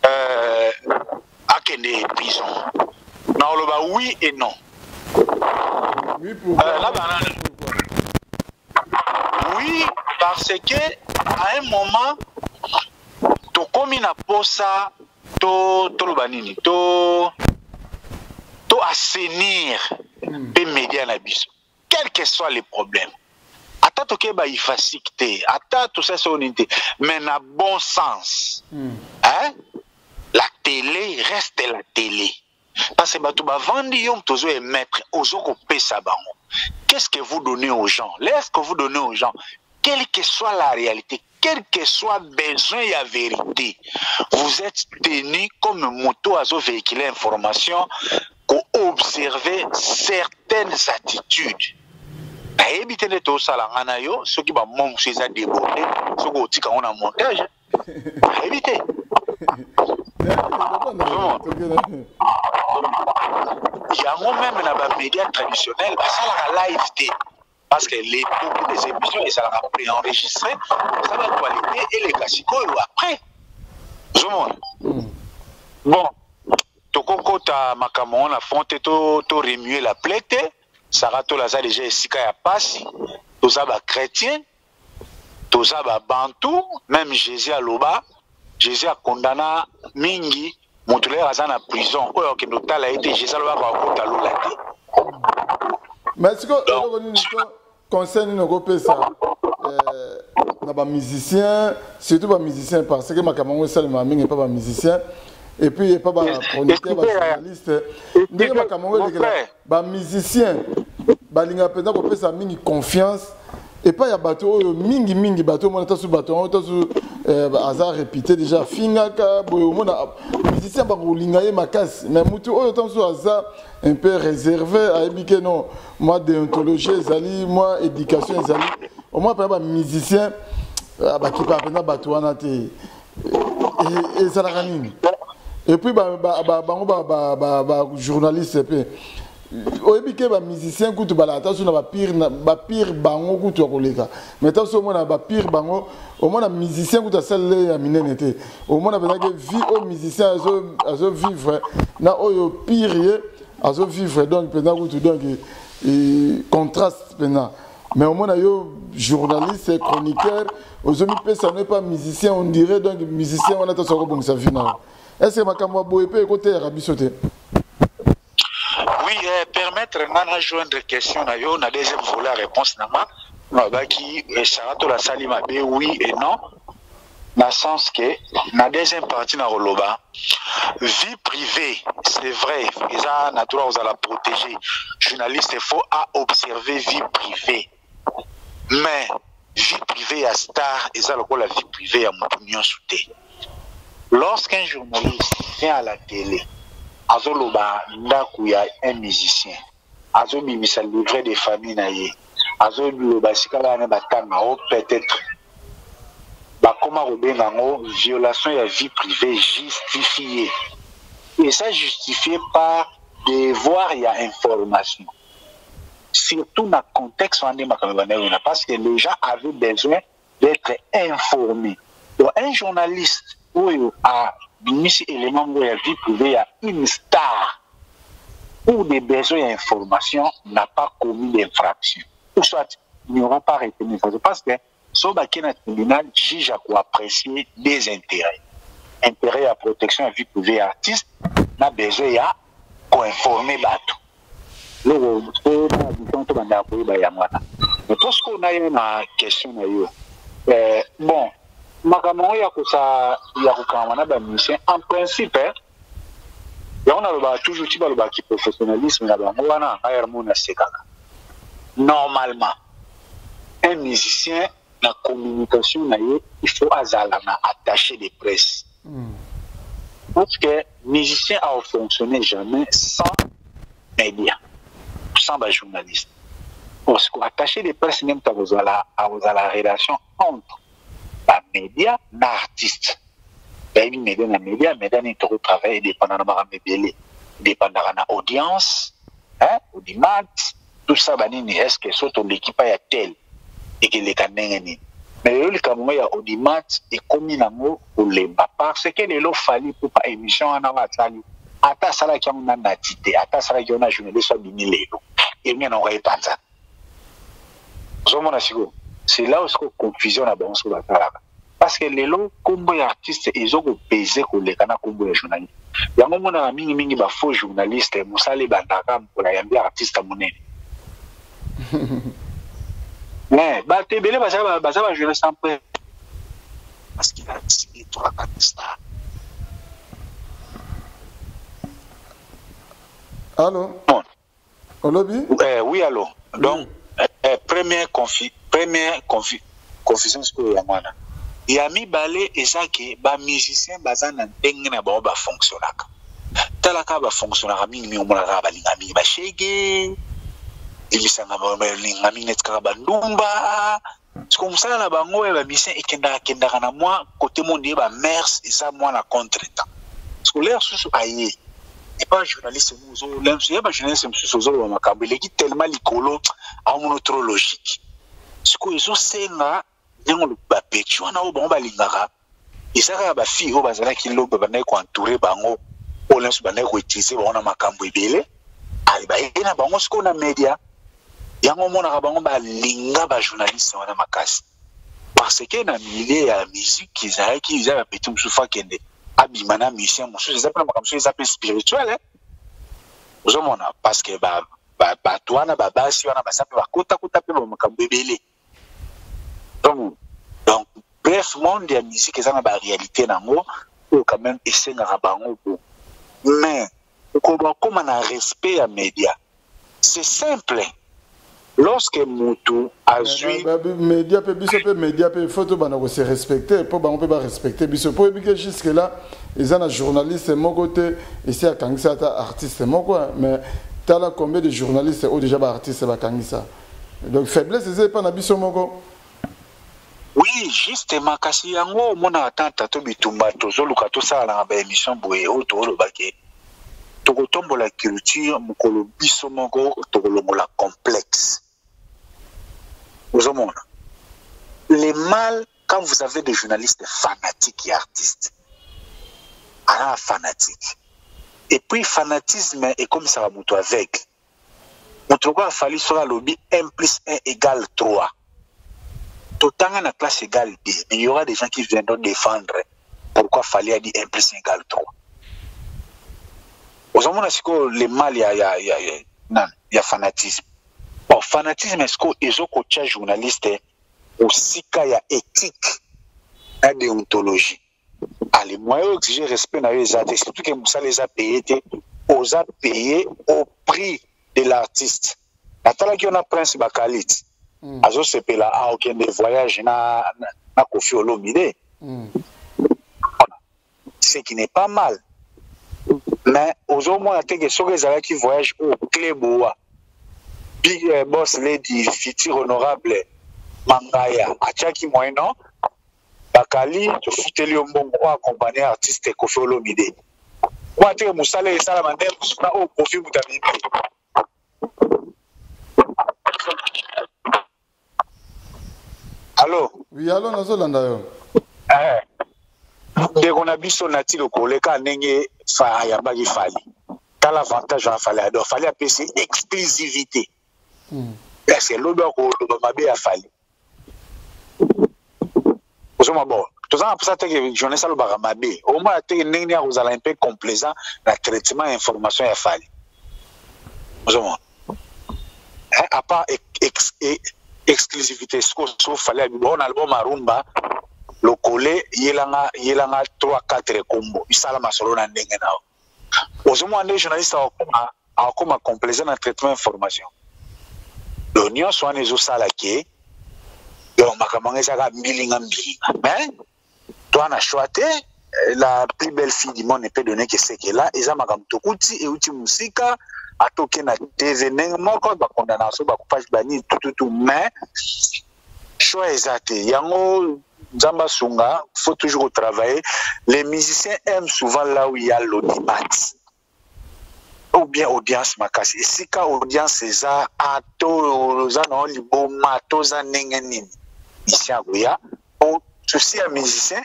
S3: à Kende prison? Non, le bah oui et non.
S2: Oui, pourquoi?
S3: Oui, parce que à un moment, to comme na posa, to le banini, to assainir les médias na biso, quels que soient les problèmes. Ata to ke ba ifacilité, ata tout ça c'est unité, mais na bon sens. Hein? La télé reste la télé. Parce que tu vas vendre yom tozo et mettre ozo ko pesa bango. Qu'est-ce que vous donnez aux gens? Laisse que vous donnez aux gens, quelle que soit la réalité, quel que soit besoin et la vérité, vous êtes tenu comme moto azo véhiculer information, qu'on observer certaines attitudes. Éviter de tout ça là, yo, ceux qui va monter ça débordé, ceux qui ont dit qu'on a montage, éviter. Il y a même dans les médias traditionnels, ça la live T. Parce que beaucoup des émissions, et ça l'a préenregistré, ça va qualité et les classiques après. Bon, Tokoko ta makamon a fonté to remuer la plaie. Sarato laza déjà ici kaya pasi. Toza ba chrétien, toza ba bantou, même Jésus a loba. Jésus a condamné mingi, montrer à la prison. Ou que l'hôpital a été Jésus a loba à
S2: mais est-ce que concerne nos groupes ça
S1: ba musicien, surtout ba musicien parce que ma Cameroun ça le maming et pas ba musicien et puis et pas ba chroniqueur, ba journaliste. Ndenge ma Cameroun ba musicien ba linga penda ko pesa mingi confiance et pas ya bateau mingi bateau mon tasu bateau tasu hasard répété déjà fingaka boyo mona musicien ba ko linga ye makasi mais mutu oyo tasu hasard un peu réservé à ébiquer non moi déontologie ezali moi éducation ezali au moins par musicien bah qui pas pendant bateau en athée et ça la nini et puis bah journaliste puis au ébiquer bah musicien kutu bah la attention na ba pire bango kutu koleka mais attention moi na ba pire bango au moins na musicien kutu celle ya minenete au moins na que vie au musicien azo vivre na oyo pire azo vivre donc pendant kutu donc contraste pendant mais au moins yo journaliste chroniqueur aux hommes ça n'est pas musicien on dirait donc musicien on a tout ça bon ça final est-ce que makamwa boepe côté rabisoté
S3: oui permettre de joindre question na yo na deuxième volet réponse na ma ba qui ça to la salima be oui et non dans le sens que la deuxième partie na roloba vie privée c'est vrai et ça natura vous allez protéger journaliste il faut à observer vie privée mais vie privée à star et ça la vie privée à mon souté lorsqu'un journaliste vient à la télé azoloba ndakuya un musicien azobimisa livret de famille na ye azoloba sikala na batanga peut-être comment violation de la vie privée justifiée. Et ça justifié par devoir et information. Surtout dans le contexte parce que les gens avaient besoin d'être informés. Donc un journaliste où a mis élément de la vie privée à une star pour des besoins d'information n'a pas commis d'infraction. Ou soit il n'y aura pas retenu parce que so baki na tribunal juge à apprécier des intérêts. Intérêt à protection à vie privée artiste n'a besoin à informer bateau. Le mais parce qu'on a une question bon makamon ya ko sa ya ko kamana ba musicien en principe ya on a toujours ti ba ki professionnalisme na ba wana ayar mona sekaka. Normalement un musicien la communication il faut attaché de presse parce que musicien a fonctionné jamais sans médias sans journaliste parce que attaché de presse même à la relation entre les médias et l'artiste les médias n'est pas travail dépendamment dépendant de l'audience audimat tout ça est-ce que soit l'équipe a tel et que les canengani mais le Cameroun ya audimat et comme nango olemba parce que les lo fali pour pas émission na watali ata sala ki na natité ata sala ki na journaliste bini lelo et bien on repanza zomona siko c'est là où se confusion na bon sur la tala parce que les lo kombo ya artiste ils ont pesé ko le kana kombo ya journaliste yango mona mingi ba faux journaliste musale bandaka pour la yambia artiste monene mais bah t'es belé bah ça va jouer sans prêt parce qu'il a signé 3-4 stars.
S1: Allô? Au lobby?
S3: Oui, allô. Donc, première confusion sur le Yamana. Yami balé et ça qui bah musicien bazan en dengue na ba fonctionner. Talaka ba fonctionner mingi on la ba linga ba shege. Ilisanga ba net kabandumba comme ça na bango ba mission ekenda kana moi côté monde ba mers et ça moi na contre-temps scolaire sous aye et pas journaliste nous l'aime pas journaliste sous zo ba makambo leki tellement likolo a mon trop logique ce que ils ont senga ndengo ba petu na o ba lingaka et ça ba fille o bazala ki lobe ba na ko entourer bango o l'aime ba na ko utiliser ba na makambo ebele ali ba ina bango ce qu'on a média yango mona ka bango ba linga ba journaliste wana makasi parce que na milieu ya musique qui za petit musufa kende abimana musicien musufa za pas comme ça ça spirituel vous mona parce que ba twana ba basi wana ba sape ba kota pe ba makambo ebele donc Donc, bref, monde de la musique, c'est une réalité, quand même, et c'est un mais, comme on a respect à médias, c'est simple. Lorsque Moutou a joué.
S2: Média, il faut se respecter. On peut pas respecter. Pour jusque là, ils ont un journaliste, mon côté, ici à Kangisa, artiste, mon quoi. Mais tu as combien de journalistes ou déjà artistes à Kangisa? Donc, faiblesse, c'est pas un mon.
S3: Oui, justement, parce que yango mona atanta to bitumba to zoluka to sala na émission boye o to lo bake to kotombo la culture mukolo biso moko to kolongola complexe. Vous avez les mal quand vous avez des journalistes fanatiques et artistes. Alors fanatique. Et puis fanatisme est comme ça va mouto avec. Notre quoi a fallu sur la lobby 1 plus 1 égale 3. Tout le temps, la classe égale B. Mais il y aura des gens qui viendront défendre pourquoi il fallait dire 1 plus 1 égale 3. Aux hommes, les mal, il y a fanatisme. Bon, fanatisme, est-ce qu'ils ont coaché journaliste aussi qu'il y a éthique et déontologie? Allez, moi, j'ai respect dans les artistes. Surtout que ça les a payés, aux a payés au prix de l'artiste. Natala qui on a Prince Bakalit. Azo sepe la a aucun des voyages na Kofi Olomide. Ce qui n'est pas mal. Mais aux hommes, on a été sur les arrêts qui voyagent au Cléboa. Big boss lady, futur honorable Mangaya, Achaki Moïno, Bakali, tu foutais le bon accompagné artiste Kofi Olomide. Moi, tu es Moussale et Salamandé, tu as au profit Moutamine. Allô?
S2: Oui, allô, nous sommes
S3: dès qu'on a vu son natif au collègue, on a eu Fali. T'as l'avantage à Fali. Il fallait appeler exclusivité. C'est l'autre qui a Fali. Bon, tout ça, pour ça, que je ne sais pas si au moins, vous allez un peu complaisant dans le traitement et l'information à Fali. À part exclusivité, ce qu'il fallait, on a album à Rumba, le collé, il y a 3-4 combos. Il y a la solo dans le Aujourd'hui, les journalistes ont comme complaisant dans le traitement d'information. L'Union soit les autres salariés, donc, mais toi, on a choisi la plus belle fille du monde, ne peut donner que ce qu'elle est là. Ils ont magam tokuti et outil musique, à toquer na TV, n'importe quoi, condamnation, coupage banni, tout, mais choix exact. Yango Zamba Sunga, faut toujours travailler. Les musiciens aiment souvent là où il y a l'audimat. Ou bien audience makasi. Et si ka audience c'est ça, ato zano libo mato za nengeni. Ici à Goya, on souci un musicien,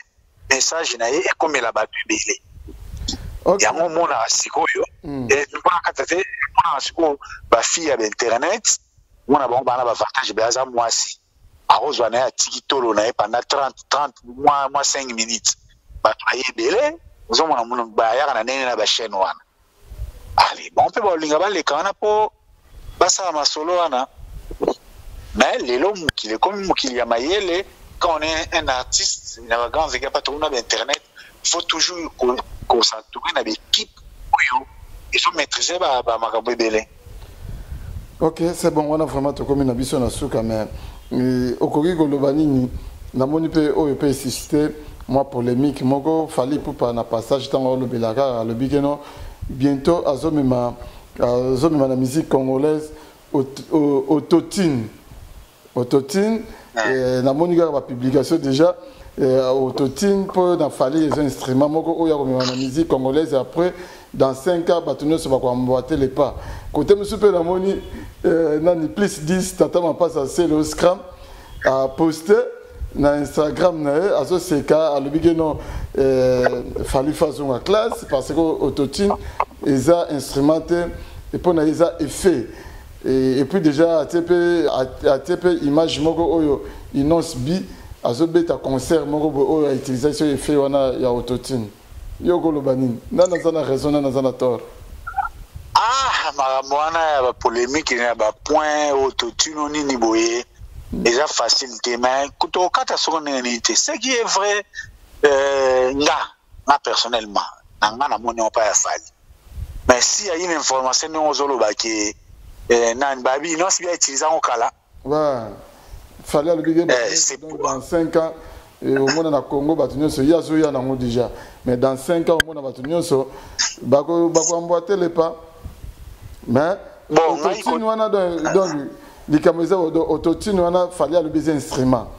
S3: message naie et comme il a battu belé. Il y a un moment à Sikoyo. Et nous on a caté, on a Sikoyo, ba fille à internet, on a bon ba na ba partage baza moi si. Arrose na tikitolo na pendant 30 mois 5 minutes. Ba travailler belé, nous on a mon ba ya na nene na ba chaîne wana. Allez, bon, on peut voir les canaux pour passer à ma solo. Mais les lots qui est comme qu'il y a maillé, quand on est un artiste, il y a un grand véga patron d'internet, il faut toujours s'entourer dans l'équipe. Il faut maîtriser ma bébé.
S2: Ok, c'est bon, on a vraiment tout comme une ambition à Souka, mais au Korigo Lobanini, la monipe au peut insister, moi polémique, moi, fallait pour pas un passage dans le Belaga, le Bigeno. Bientôt, à la musique congolaise, Autotine. Autotine, la publication déjà, Autotine, pour faire les instruments, la musique congolaise, et après, dans 5 ans, nous va emboîter les pas. Côté M. Pélamoni, plus 10, tata m'a pas assez le scrum, à poster. Na Instagram à ce cas à l'obligation fallu faire une classe parce que autotune ils a instrumenté et puis ils a effet et puis déjà ATP image moko oyo inonce bi azo beta concert moko oyo utilisation effet wana ya autotune yoko lobanini nana zana raison nana zana tort
S3: maramwana ya ba polémique na ba point autotune nini boye déjà facilité mais kuto kata songenité ce qui est vrai nga personnellement nga na moni pas ya fali mais si y a une information non zolo ba ki nan babi non si bien utiliser en kala
S1: ouais fallait le big dans 5 ans au monde na Congo batunyo so ya zo ya na ngo déjà mais dans 5 ans au monde batunyo so bako emboîter les pas mais
S3: bon
S1: autotune wana donc les caméras autotune wana fallait le baiser instrument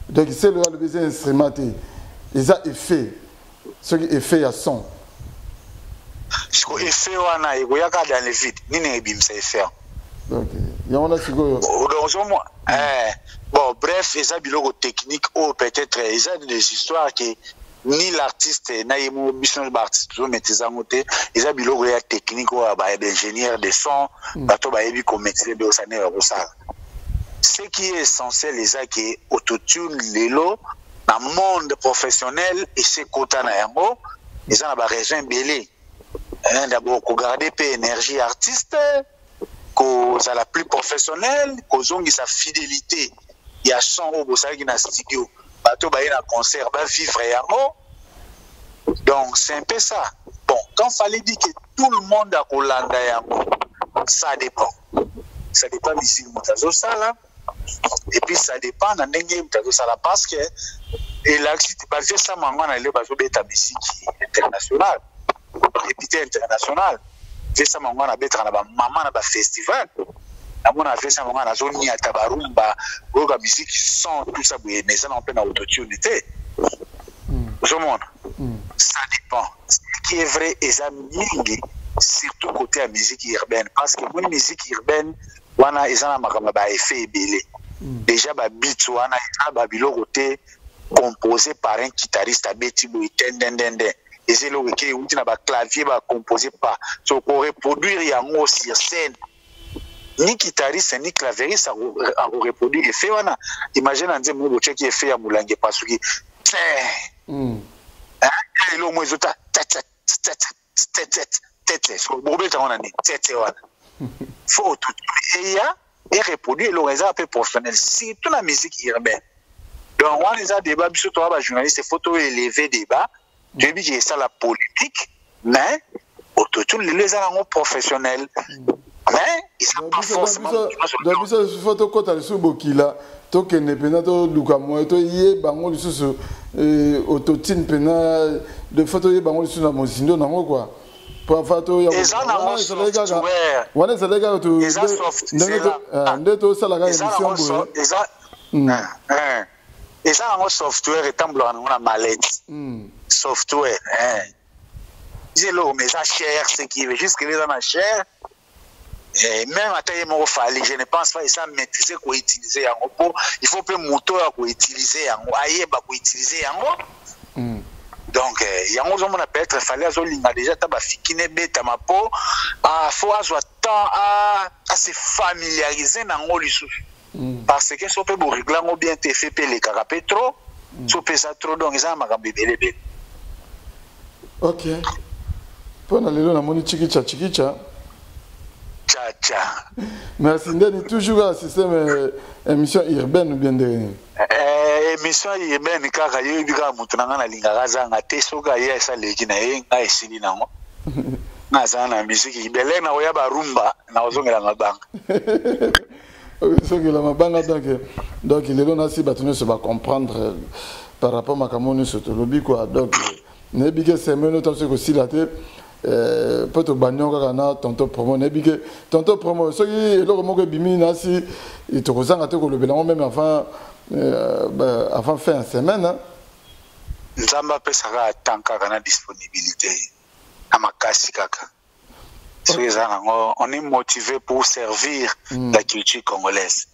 S1: donc c'est le baiser instrument ils a effet ce qui effet à son
S3: ce effet wana ego yaka dans le vide nini ebimsa effet
S1: OK il y a on a sigo
S3: bon bref ça biloko technique ou peut-être ils ont des histoires que ni l'artiste na yemo mission d'artiste zo meteza ngote eza biloko ya technique ou ba ingénieur de son bato ba yebi ko maîtriser de ça ne ça ce qui est essentiel les a que autotune lelo dans monde professionnel et c'est kota na yango ils ont ba raison belé d'abord ko garder peu énergie artiste ko za la plus professionnelle ko zongi sa fidélité il y a son au bosaki na studio bato ba na concert ba vivre yango donc c'est un peu ça bon quand fallait dire que tout le monde a kolanda yango ça dépend musique mutazo sala et puis ça dépend na ndenge mutazo sala parce que et là si tu parles ça mango na le bazo beta musique internationale répété international c'est ça mango na beta na ba mama na ba festival amona fait ça mango na zone ya tabarumba goga musique sans tout ça mais ça en plein autotune était ça dépend ce qui est vrai et ça mingi surtout côté la musique urbaine parce que la musique urbaine wana ezana makamba ba effet belé déjà ba beat wana ba biloko côté composé par un guitariste abeti boy tendendende et c'est le qui uti na ba clavier ba composé par so pour reproduire yango sur scène ni guitariste ni clavieriste à reproduire effet wana imagine ande mo boche qui effet ya mulange parce que lo mo ezota tete so bobeta wana ni tete wana faut tout et reproduire le réseau un peu professionnel surtout la musique urbaine donc on les a débat biso to ba journaliste photo élevé débat depuis que ça la polémique mais autotune les a professionnel mais ils sont pas forcément
S1: donc ça photo kota le subokila to que ne pena to lukamo to ye bango lisusu autotune pena de photo ye bango lisusu na mozindo nango quoi pour photo ya wana zalega to ndeto sala ga émission bo
S3: et ça en software et temble on mallette software j'ai l'eau mais ça cher ce qui veut juste que les gens cher et même à taille mon fallait je ne pense pas ça maîtriser quoi utiliser en repos il faut peu moteur quoi utiliser en aïe ba quoi utiliser en donc yango zo mona peut être fallait zo linga déjà taba fikine beta mapo faut avoir temps à se familiariser nango lisusu parce que so pe bo réglango bien te fait les carapé trop so pe ça trop donc ça makambe belebe
S1: OK pona lelo na moni chikicha merci ndeni toujours à système émission urbaine ou bien de
S3: émission urbaine kaka yo bika mutu na ngana linga kazanga te soka ye sa leki na ye nga esili nango na zana musique ibele na oya barumba na ozongela mabanga
S1: ozongela mabanga donc lelo na si batune se va comprendre par rapport à makamoni surtout lobby quoi donc ne bike semaine to se ko silate poto banyo kaka na tonto promo ne bike tonto promo so ki eloko moko bimi na si to kozanga te ko lobela même avant fin de semaine
S3: nzamba pesaka tanka kana disponibilité amakasi kaka on est motivé pour servir la culture congolaise.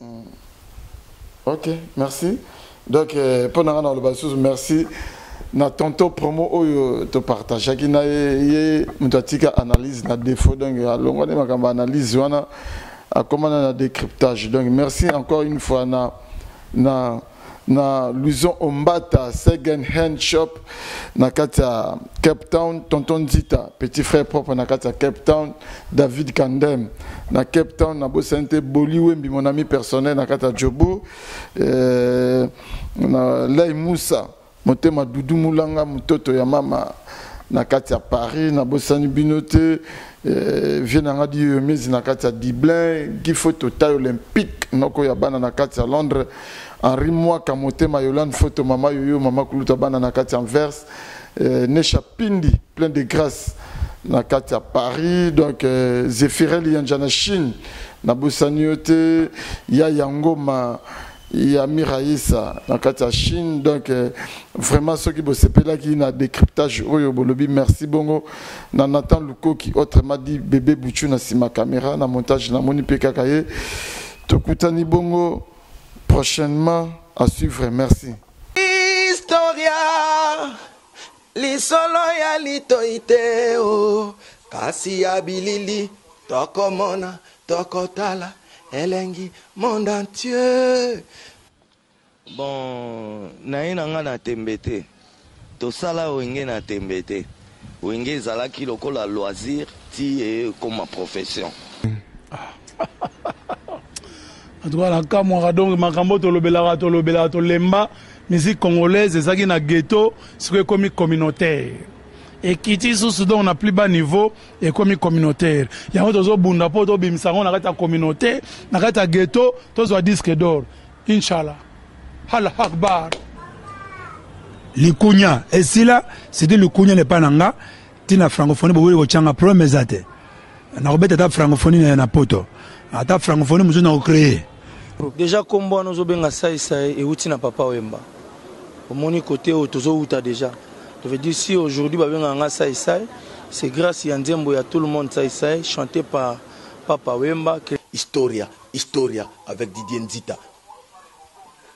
S1: OK, merci. Donc pendant dans le basus merci na tonto promo oyo to partage ki na ye mutatika analyse na défaut donc alongo ne makamba analyse wana comment na décryptage donc merci encore une fois na
S2: na Luzon Ombata second hand shop na kata Cape Town tonton Zita petit frère propre na kata Cape Town David Kandem na Cape Town na bosante Boliwembi mon ami personnel na kata Jobo na Lei Moussa motema Dudu Mulanga mutoto ya mama na kata Paris na bosani binote viena di mise na kata Diblin qui photo taille olympique noko ya bana na kata Londres Henri Mwaka motema Yolande photo mama yoyo mama kuluta bana na kati Anvers Nesha Pindi plein de grâce na kati Paris donc Zéphirel Yanjana Chine na Bosaniote ya Yangoma ya Miraïsa na kati Chine donc vraiment ceux qui bossepela qui na décryptage oyo bolobi merci bongo na Nathan Luko qui autrement dit bébé Bouchou na sima caméra na montage na moni pekakaye tokutani bongo prochainement à suivre. Merci.
S4: Historia, li solo ya litoite o, kasi ya bilili, toko mona, toko tala, elengi, monde entier. Bon, naina nga na tembete, to sala wenge na tembete, wenge zalaki lokola loisir, ti e comme ma profession.
S5: En tout cas, la Kamwara, donc, Makambo, Tolobela, Tolemba, musique congolaise, c'est ça qui est ghetto, c'est comme communautaire. Et qui dit sous on a plus bas niveau, et comme communautaire. Il y a un autre bunda, poto, bimsangon, on a la communauté, on a la ghetto, tous un disque d'or. Inch'Allah. Allah Akbar. Le Kounia, et si là, c'était le Kounia, le Pananga, tina francophonie, vous voulez que problème ezate. Na robeta ta francophonie na poto. Ata francophonie, nous avons créé.
S4: Déjà, comme moi, nous avons ça et outil na papa Wemba. Au mon côté, autozo outa déjà. Je veux dire, si aujourd'hui, nous avons ça c'est grâce à Ndiembo et à tout le monde ça chanté par papa Wemba. Historia, Historia avec Didier Nzita.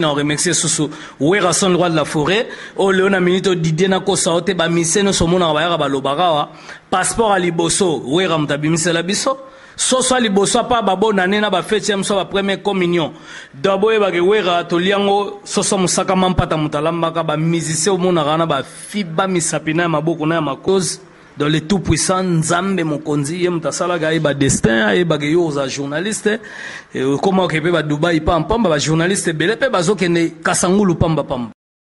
S6: On remercie Soussou. Ouera son droit de la forêt. O Léona Minito Didier Nako Saote, ba miseno somona bayara ba lobarawa. Passeport à Liboso. Ouera mtabi misela biso. Soso liboso pa babo nanena ba fête yamso ba première communion. Dabo e ba gewera to liango soso musaka mampata mutalamba ka ba musicien omona rana ba fiba misapina maboko na makoz dans le tout puissant Nzambe mokonzi ye mutasala ga ba destin e ba geyo za journaliste comment ke pe ba Dubai pam pam ba journaliste bele pe ba zokene kasangulu pamba pam.